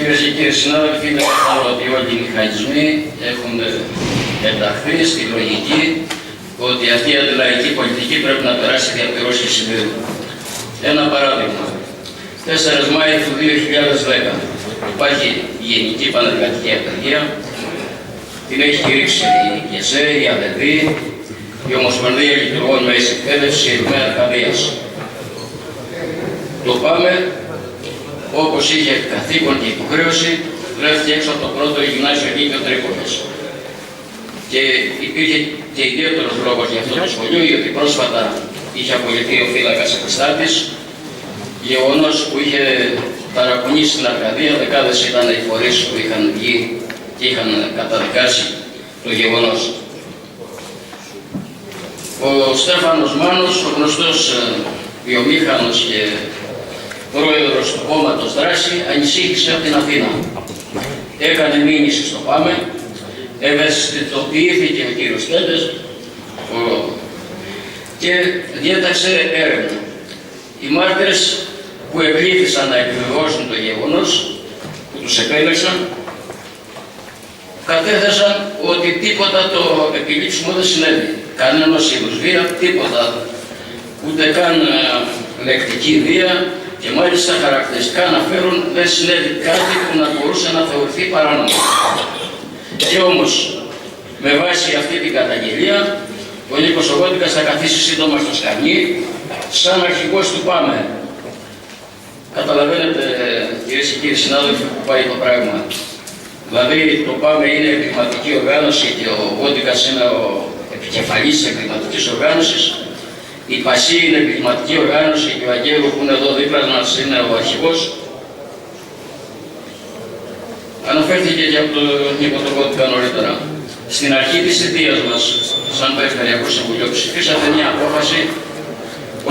Κυρίες και κύριοι συνάδελφοι, είναι καθαρό ότι όλοι οι μηχανισμοί έχουν ενταχθεί στη λογική ότι αυτή η αντιλαϊκή πολιτική πρέπει να περάσει δια πυρός και σιδήρου. Ένα παράδειγμα. 4 Μάη του 2010 υπάρχει η Γενική Πανεργατική Απεργία, την έχει κηρύξει η ΚΕΣΕ, η ΑΔΕΔ, η Ομοσπονδία Λειτουργών Μέση Εκπαίδευση, η Ερμαία Αρκαδίας. Το ΠΑΜΕ, όπως είχε καθήκον και υποχρέωση, βρέθηκε έξω από το πρώτο γυμνάσιο Λύκειο Τρίπολης. Και υπήρχε και ιδιαίτερος λόγος για αυτό το σχολείο, γιατί πρόσφατα είχε απολυθεί ο φύλακας επιστάτης, γεγονός που είχε ταρακουνήσει στην Αρκαδία. Δεκάδες ήταν οι φορείς που είχαν βγει και είχαν καταδικάσει το γεγονός. Ο Στέφανος Μάνος, ο γνωστός βιομήχανος και πρόεδρος του κόμματος Δράση, ανησύχησε από την Αθήνα. Έκανε μήνυση στο ΠΑΜΕ, ευαισθητοποιήθηκε ο κύριος Τέντες και διέταξε έρευνα. Οι μάρτυρες που εκλήθησαν να επιβεβαιώσουν το γεγονός, που τους επέλεξαν, κατέθεσαν ότι τίποτα το επιλήψιμο δεν συνέβη. Κανένας είδους βία, τίποτα, ούτε καν λεκτική βία, και μάλιστα χαρακτηριστικά αναφέρουν δεν συνέβη κάτι που να μπορούσε να θεωρηθεί παράνομο. Και όμως, με βάση αυτή την καταγγελία, ο Νίκος Ογόντικας θα καθίσει σύντομα στο σκαμνί, σαν αρχηγός του ΠΑΜΕ. Καταλαβαίνετε, κυρίες και κύριοι συνάδελφοι, που πάει το πράγμα. Δηλαδή, το ΠΑΜΕ είναι εγκληματική οργάνωση και ο Ογόντικας είναι ο επικεφαλής της εγκληματικής οργάνωσης. Η ΠΑΣΗ είναι εγκληματική οργάνωση και ο Αγγέλου, που είναι εδώ δίπλα μας, είναι ο αρχηγός. Αναφέρθηκε και από τον Νίκο Ογόντικα νωρίτερα. Στην αρχή της θητείας μας, σαν Περιφερειακό Συμβουλίο, ψηφίσατε μια απόφαση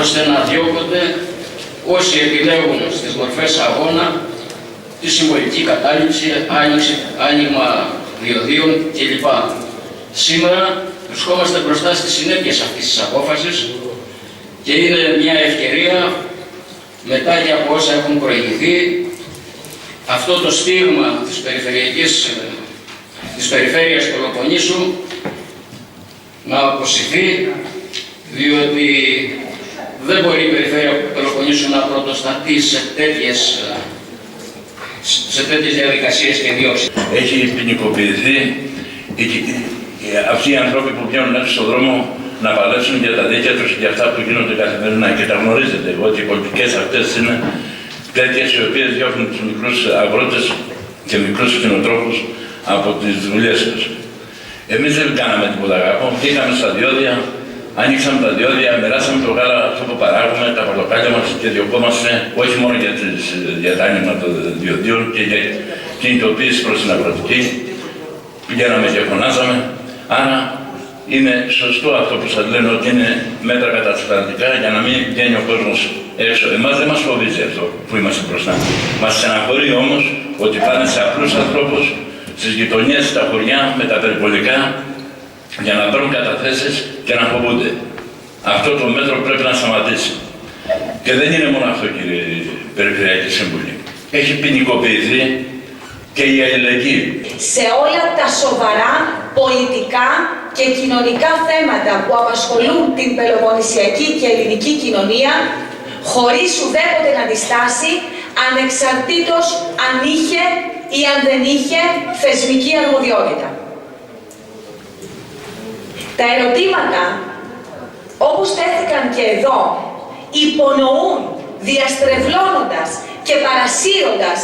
ώστε να διώκονται όσοι επιλέγουν στις μορφές αγώνα τη συμβολική κατάληψη, άνοιγμα διοδίων κλπ. Σήμερα βρισκόμαστε μπροστά στις συνέπειες αυτής της απόφασης και είναι μια ευκαιρία, μετά και από όσα έχουν προηγηθεί, αυτό το στίγμα της περιφέρειας Πελοποννήσου να αποσυρθεί, διότι δεν μπορεί η περιφέρεια Πελοποννήσου να πρωτοστατεί σε τέτοιες διαδικασίες και διώξεις. Έχει ποινικοποιηθεί αυτοί οι άνθρωποι που βγαίνουν έξω στον δρόμο να παλέψουν για τα δίκαια τους και για αυτά που γίνονται καθημερινά. Και τα γνωρίζετε ότι οι πολιτικές αυτές είναι τέτοιες οι οποίες διώχνουν τους μικρούς αγρότες και μικρούς κτηνοτρόφους από τις δουλειές τους. Εμείς δεν κάναμε τίποτα κακό, πήγαμε στα διόδια, ανοίξαμε τα διόδια, μοιράσαμε το γάλα αυτό που παράγουμε, τα πορτοκάλια μας και διωκόμαστε όχι μόνο για το άνοιγμα των διοδίων και για κινητοποίηση προς την αγροτική. Πηγαίναμε και φωνάζαμε. Άρα είναι σωστό αυτό που σας λένε ότι είναι μέτρα κατασταλτικά για να μην βγαίνει ο κόσμος έξω. Εμάς δεν μας φοβίζει αυτό που είμαστε μπροστά. Μας στεναχωρεί όμως ότι πάνε σε απλούς ανθρώπους, στις γειτονιές, στα χωριά, με τα περιπολικά, για να παίρνουν καταθέσεις και να φοβούνται. Αυτό το μέτρο πρέπει να σταματήσει. Και δεν είναι μόνο αυτό, κύριε Περιφερειακή Σύμβουλη. Έχει ποινικοποιηθεί και η αλληλεγγύη. Σε όλα τα σοβαρά πολιτικά και κοινωνικά θέματα που απασχολούν την πελοποννησιακή και ελληνική κοινωνία, χωρίς ουδέποτε να αντιστάσει, ανεξαρτήτως αν είχε ή αν δεν είχε θεσμική αρμοδιότητα. Τα ερωτήματα, όπως τέθηκαν και εδώ, υπονοούν, διαστρεβλώνοντας και παρασύροντας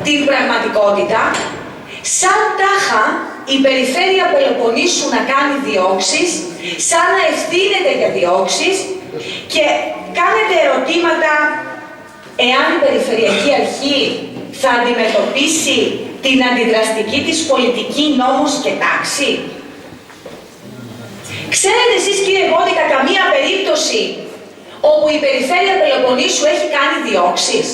την πραγματικότητα, σαν τάχα η περιφέρεια Πελοποννήσου να κάνει διώξεις, σαν να ευθύνεται για διώξεις και κάνετε ερωτήματα εάν η Περιφερειακή Αρχή θα αντιμετωπίσει την αντιδραστική της πολιτική νόμος και τάξη. Ξέρετε εσείς, κύριε Ογόντικα, καμία περίπτωση όπου η Περιφέρεια Πελοποννήσου έχει κάνει διώξεις?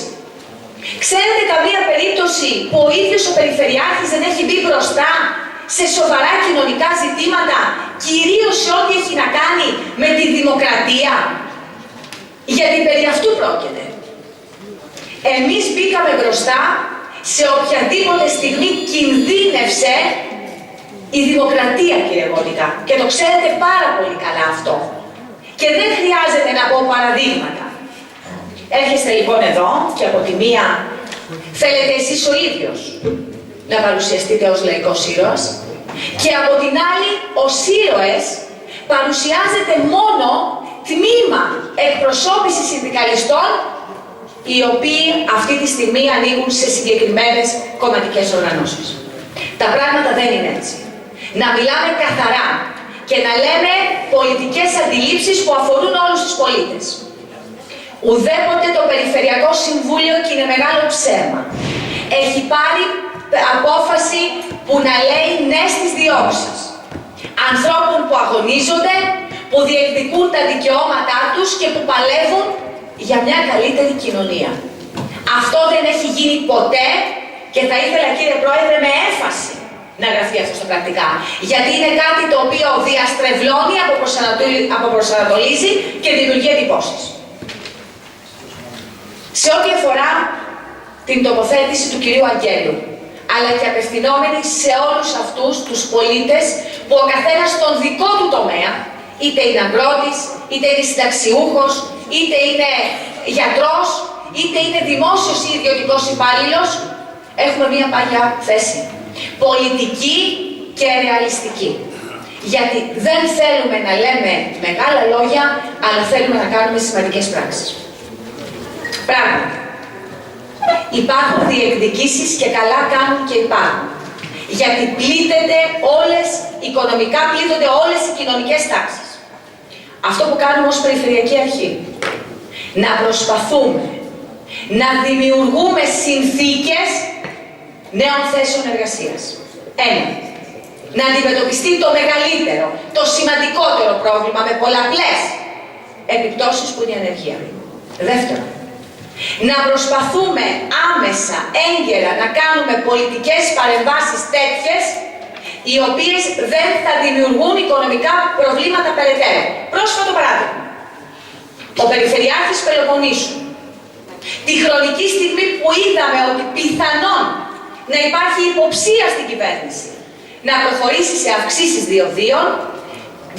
Ξέρετε καμία περίπτωση που ο ίδιος ο Περιφερειάρχης δεν έχει μπει μπροστά σε σοβαρά κοινωνικά ζητήματα, κυρίως σε ό,τι έχει να κάνει με τη δημοκρατία? Γιατί περί αυτού πρόκειται. Εμείς μπήκαμε μπροστά σε οποιαδήποτε στιγμή κινδύνευσε η δημοκρατία, κύριε Γόντικα. Και το ξέρετε πάρα πολύ καλά αυτό. Και δεν χρειάζεται να πω παραδείγματα. Έρχεστε λοιπόν εδώ και από τη μία θέλετε εσείς ο ίδιος να παρουσιαστείτε ως λαϊκός ήρωας και από την άλλη ως ήρωες παρουσιάζεται μόνο τμήμα εκπροσώπησης συνδικαλιστών οι οποίοι αυτή τη στιγμή ανήκουν σε συγκεκριμένες κομματικές οργανώσεις. Τα πράγματα δεν είναι έτσι. Να μιλάμε καθαρά και να λέμε πολιτικές αντιλήψεις που αφορούν όλους τους πολίτες. Ουδέποτε το Περιφερειακό Συμβούλιο, και είναι μεγάλο ψέμα, έχει πάρει απόφαση που να λέει ναι στις διώξεις ανθρώπων που αγωνίζονται, που διεκδικούν τα δικαιώματά τους και που παλεύουν για μια καλύτερη κοινωνία. Αυτό δεν έχει γίνει ποτέ και θα ήθελα, κύριε Πρόεδρε, με έμφαση να γραφτεί αυτό στα πρακτικά. Γιατί είναι κάτι το οποίο διαστρεβλώνει, αποπροσανατολίζει και δημιουργεί εντυπώσεις. Σε ό,τι αφορά την τοποθέτηση του κυρίου Αγγέλου, αλλά και απευθυνόμενοι σε όλους αυτούς τους πολίτες που ο καθένας στον δικό του τομέα, είτε είναι αγρότης, είτε είναι συνταξιούχος, είτε είναι γιατρός, είτε είναι δημόσιος ή ιδιωτικός υπάλληλος, έχουμε μία πάγια θέση. Πολιτική και ρεαλιστική. Γιατί δεν θέλουμε να λέμε μεγάλα λόγια, αλλά θέλουμε να κάνουμε σημαντικές πράξεις. Πράγματι, υπάρχουν διεκδικήσεις και καλά κάνουν και υπάρχουν. Γιατί οικονομικά πλήττονται όλες οι κοινωνικές τάξεις. Αυτό που κάνουμε ως Περιφερειακή Αρχή, να προσπαθούμε να δημιουργούμε συνθήκες νέων θέσεων εργασίας. Ένα, να αντιμετωπιστεί το μεγαλύτερο, το σημαντικότερο πρόβλημα με πολλαπλές επιπτώσεις που είναι η ανεργία. Δεύτερον, να προσπαθούμε άμεσα, έγκαιρα, να κάνουμε πολιτικές παρεμβάσεις τέτοιες, οι οποίες δεν θα δημιουργούν οικονομικά προβλήματα περαιτέρω. Πρόσφατο παράδειγμα, ο Περιφερειάρχης Πελοποννήσου, τη χρονική στιγμή που είδαμε ότι πιθανόν να υπάρχει υποψία στην κυβέρνηση να προχωρήσει σε αυξήσεις διοδίων,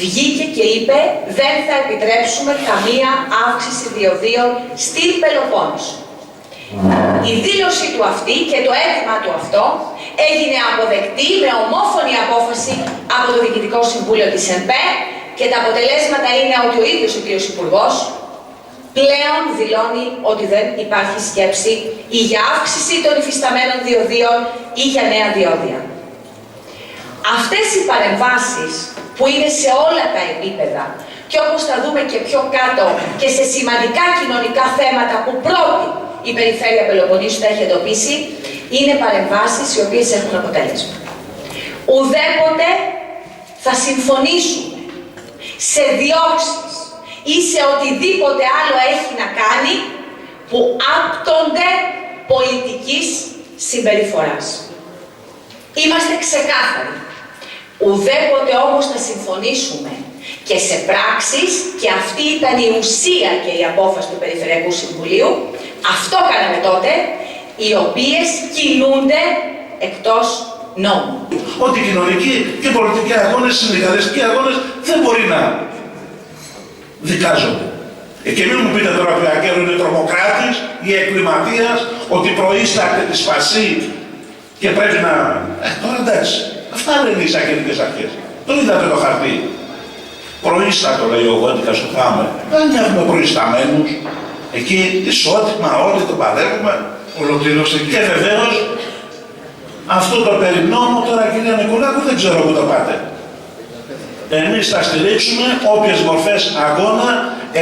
βγήκε και είπε δεν θα επιτρέψουμε καμία αύξηση διοδίων στην Πελοπόννησο. Η δήλωση του αυτή και το αίτημα του αυτό έγινε αποδεκτή με ομόφωνη απόφαση από το Διοικητικό Συμβούλιο της ΕΝΠΕ και τα αποτελέσματα είναι ότι ο ίδιος ο κ. Υπουργός πλέον δηλώνει ότι δεν υπάρχει σκέψη ή για αύξηση των υφισταμένων διοδίων ή για νέα διόδια. Αυτές οι παρεμβάσεις που είναι σε όλα τα επίπεδα και όπως θα δούμε και πιο κάτω και σε σημαντικά κοινωνικά θέματα που πρώτη η Περιφέρεια Πελοποννήσου τα έχει εντοπίσει, είναι παρεμβάσεις οι οποίες έχουν αποτέλεσμα. Ουδέποτε θα συμφωνήσουμε σε διώξεις ή σε οτιδήποτε άλλο έχει να κάνει που άπτονται πολιτικής συμπεριφοράς. Είμαστε ξεκάθαροι. Ουδέποτε όμως θα συμφωνήσουμε και σε πράξεις, και αυτή ήταν η ουσία και η απόφαση του Περιφερειακού Συμβουλίου, αυτό κάναμε τότε, οι οποίες κινούνται εκτός νόμου. Ότι κοινωνικοί και πολιτικοί αγώνες, συνδικαλιστικοί αγώνες δεν μπορεί να δικάζονται. Και μην μου πείτε τώρα ότι ο Αγγέλου είναι τρομοκράτης ή εγκληματίας, ότι προείσταται τη σπασί και πρέπει να... τώρα εντάξει, αυτά λένε οι εισαγγελικές αρχές. Το είδατε το χαρτί. Προείστατο, λέει ο Γόντικας στο Χάμερ. Δεν έχουμε προϊσταμένους. Εκεί ισότιμα όλοι το παλεύουμε. Ολοκληρώστε. Και βεβαίως αυτό το περινόμο τώρα, κυρία Νικολάκου, δεν ξέρω πού το πάτε. Εμείς θα στηρίξουμε όποιες μορφές αγώνα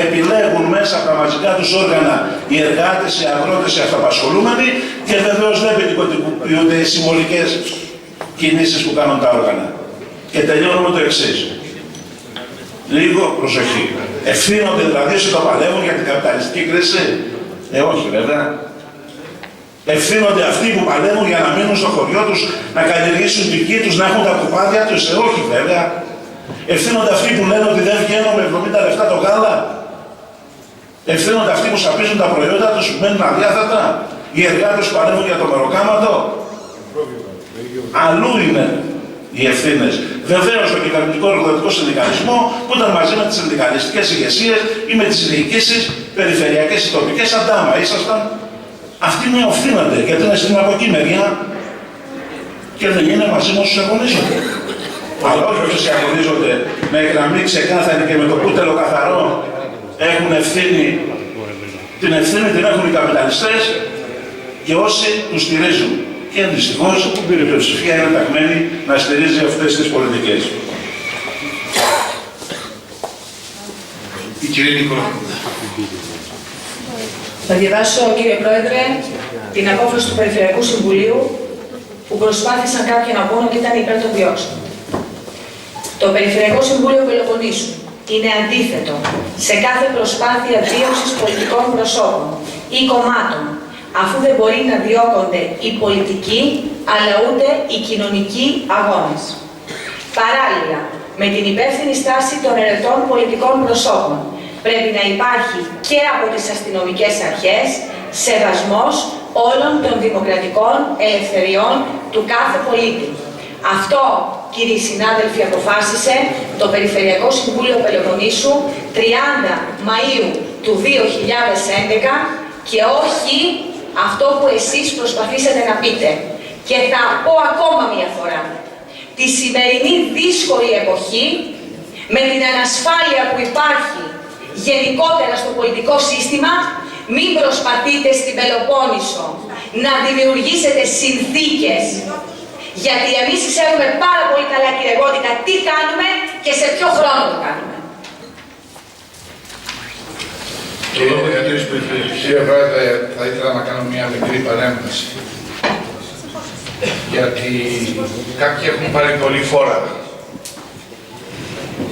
επιλέγουν μέσα από τα μαζικά τους όργανα οι εργάτες, οι αγρότες, οι αυτοαπασχολούμενοι και βεβαίως δεν ποινικοποιούνται οι συμβολικές κινήσεις που κάνουν τα όργανα. Και τελειώνουμε το εξής. Λίγο προσοχή. Ευθύνονται δηλαδή όσοι το παλεύουν για την καπιταλιστική κρίση? Όχι βέβαια. Ευθύνονται αυτοί που παλεύουν για να μείνουν στο χωριό τους, να καλλιεργήσουν δική τους, να έχουν τα κουπάδια τους? Όχι βέβαια. Ευθύνονται αυτοί που λένε ότι δεν βγαίνουν με 70 λεφτά το γάλα? Ευθύνονται αυτοί που σαπίζουν τα προϊόντα τους, που μένουν αδιάθετα? Οι εργάτες που παλεύουν για το μεροκάματο? Αλλού είναι οι ευθύνες. Βεβαίως στο κυβερνητικό εργοδοτικό συνδικαλισμό που ήταν μαζί με τις συνδικαλιστικές ηγεσίες ή με τις διοικήσεις περιφερειακές ή τοπικές αντάμα. Ήσασταν. Αυτοί με οφείλονται γιατί είναι στην από εκεί μεριά και δεν είναι μαζί με όσους αγωνίζονται. Αλλά όχι όσοι αγωνίζονται με γραμμή ξεκάθαρη και με το κούτελο καθαρό έχουν ευθύνη. Την ευθύνη την έχουν οι καπιταλιστές και όσοι τους στηρίζουν. Και δυστυχώς η πλειοψηφία είναι ταγμένη να στηρίζει αυτές τις πολιτικές. Η κυρία Νικόλα. Θα διαβάσω, κύριε Πρόεδρε, την απόφαση του Περιφερειακού Συμβουλίου που προσπάθησαν κάποιοι να πούν ότι ήταν υπέρ των διώξεων. Το Περιφερειακό Συμβούλιο Πελοποννήσου είναι αντίθετο σε κάθε προσπάθεια δίωξης πολιτικών προσώπων ή κομμάτων, αφού δεν μπορεί να διώκονται οι πολιτικοί, αλλά ούτε οι κοινωνικοί αγώνες. Παράλληλα, με την υπεύθυνη στάση των ερετών πολιτικών προσώπων, πρέπει να υπάρχει και από τις αστυνομικές αρχές σεβασμός όλων των δημοκρατικών ελευθεριών του κάθε πολίτη. Αυτό, κύριοι συνάδελφοι, αποφάσισε το Περιφερειακό Συμβούλιο Πελοποννήσου 30 Μαΐου του 2011 και όχι αυτό που εσείς προσπαθήσατε να πείτε. Και θα πω ακόμα μια φορά. Τη σημερινή δύσκολη εποχή, με την ανασφάλεια που υπάρχει γενικότερα στο πολιτικό σύστημα, μην προσπαθείτε στην Πελοπόννησο να δημιουργήσετε συνθήκες. Γιατί εμείς ξέρουμε πάρα πολύ καλά, κύριε Γόντικα, τι κάνουμε και σε ποιο χρόνο το κάνουμε. Κύριε Πρόεδρε, θα ήθελα να κάνω μια μικρή παρέμβαση. Γιατί κάποιοι έχουν πάρει πολύ φόρα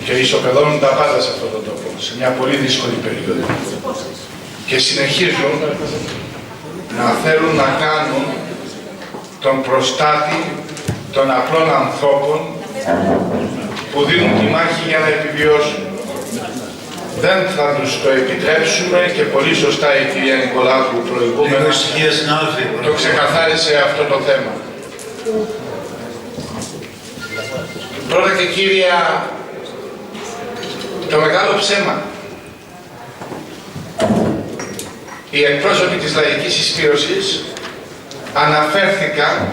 και ισοπεδώνουν τα πάντα σε αυτόν τον τόπο, σε μια πολύ δύσκολη περίοδο. Και συνεχίζουν να θέλουν να κάνουν τον προστάτη των απλών ανθρώπων που δίνουν τη μάχη για να επιβιώσουν. Δεν θα τους το επιτρέψουμε και πολύ σωστά η κυρία Νικολάκου προηγούμενα το ξεκαθάρισε αυτό το θέμα. Πρώτα και κύρια, το μεγάλο ψέμα. Οι εκπρόσωποι της Λαϊκής Εισπύρωσης αναφέρθηκαν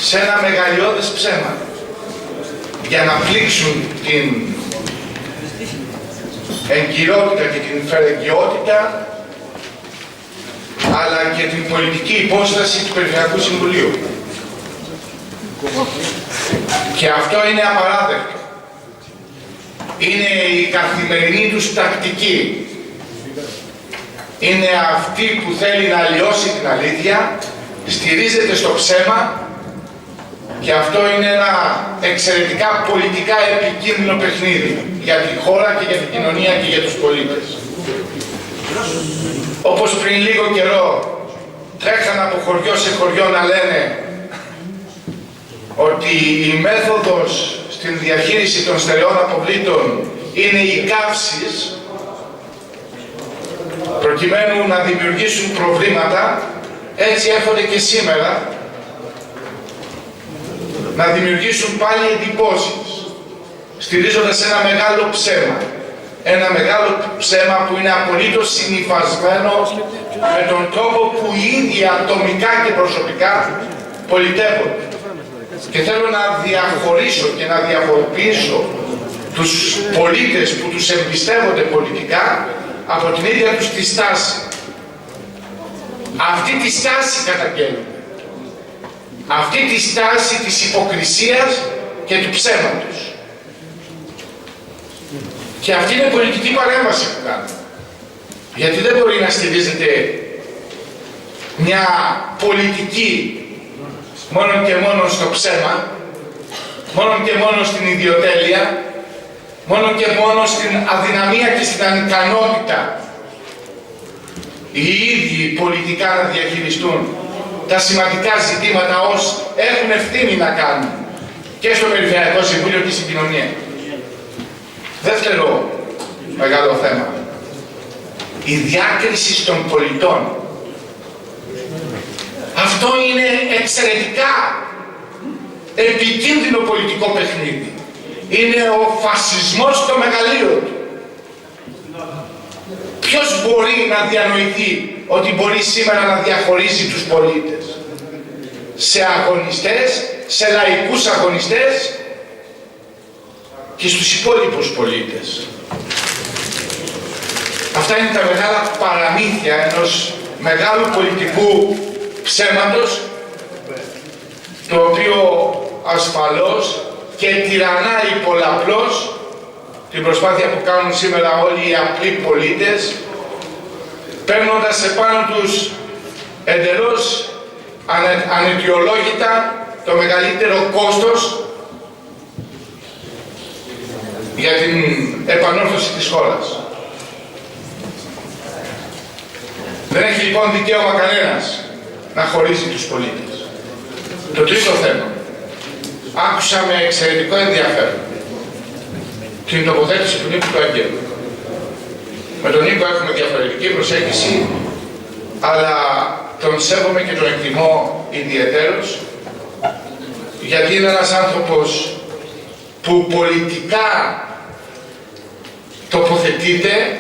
σε ένα μεγαλειώδες ψέμα για να πλήξουν την εγκυρότητα και την φερεγγιότητα αλλά και την πολιτική υπόσταση του Περιφερειακού Συμβουλίου. Και αυτό είναι απαράδεκτο. Είναι η καθημερινή τους τακτική. Είναι αυτή που θέλει να αλλοιώσει την αλήθεια, στηρίζεται στο ψέμα και αυτό είναι ένα εξαιρετικά πολιτικά επικίνδυνο παιχνίδι για τη χώρα και για την κοινωνία και για τους πολίτες. Όπως πριν λίγο καιρό τρέχαν από χωριό σε χωριό να λένε ότι η μέθοδος στην διαχείριση των στερεών αποβλήτων είναι οι καύσεις προκειμένου να δημιουργήσουν προβλήματα, έτσι έρχονται και σήμερα να δημιουργήσουν πάλι εντυπώσεις, στηρίζοντας ένα μεγάλο ψέμα. Ένα μεγάλο ψέμα που είναι απολύτως συνυφασμένο με τον τρόπο που οι ίδιοι ατομικά και προσωπικά πολιτεύονται. Και θέλω να διαχωρίσω και να διαφοροποιήσω τους πολίτες που τους εμπιστεύονται πολιτικά από την ίδια τους τη στάση. Αυτή τη στάση καταγγέλνουμε. Αυτή τη στάση της υποκρισίας και του ψέματος. Και αυτή είναι η πολιτική παρέμβαση που κάνουμε. Γιατί δεν μπορεί να στηρίζεται μια πολιτική μόνο και μόνο στο ψέμα, μόνο και μόνο στην ιδιοτέλεια, μόνο και μόνο στην αδυναμία και στην ανικανότητα οι ίδιοι πολιτικά να διαχειριστούν τα σημαντικά ζητήματα όσοι έχουν ευθύνη να κάνουν και στο Περιφερειακό Συμβούλιο και στην κοινωνία. Δεύτερο μεγάλο θέμα. Η διάκριση των πολιτών. Αυτό είναι εξαιρετικά επικίνδυνο πολιτικό παιχνίδι. Είναι ο φασισμός στο μεγαλείο του. Ποιος μπορεί να διανοηθεί ότι μπορεί σήμερα να διαχωρίζει τους πολίτες σε αγωνιστές, σε λαϊκούς αγωνιστές και στους υπόλοιπους πολίτες. Αυτά είναι τα μεγάλα παραμύθια ενός μεγάλου πολιτικού ψέματος, το οποίο ασφαλώς και τυραννάει πολλαπλώς την προσπάθεια που κάνουν σήμερα όλοι οι απλοί πολίτες, παίρνοντας επάνω τους εντελώς αναιτιολόγητα το μεγαλύτερο κόστος για την επανόρθωση της χώρας. Δεν έχει λοιπόν δικαίωμα κανένας να χωρίσει τους πολίτες. Το τρίτο θέμα. Άκουσα με εξαιρετικό ενδιαφέρον την τοποθέτηση του Νίκου του Αγγέλου. Με τον Νίκο έχουμε διαφορετική προσέγγιση, αλλά τον σέβομαι και τον εκτιμώ ιδιαιτέρως, γιατί είναι ένας άνθρωπος που πολιτικά τοποθετείται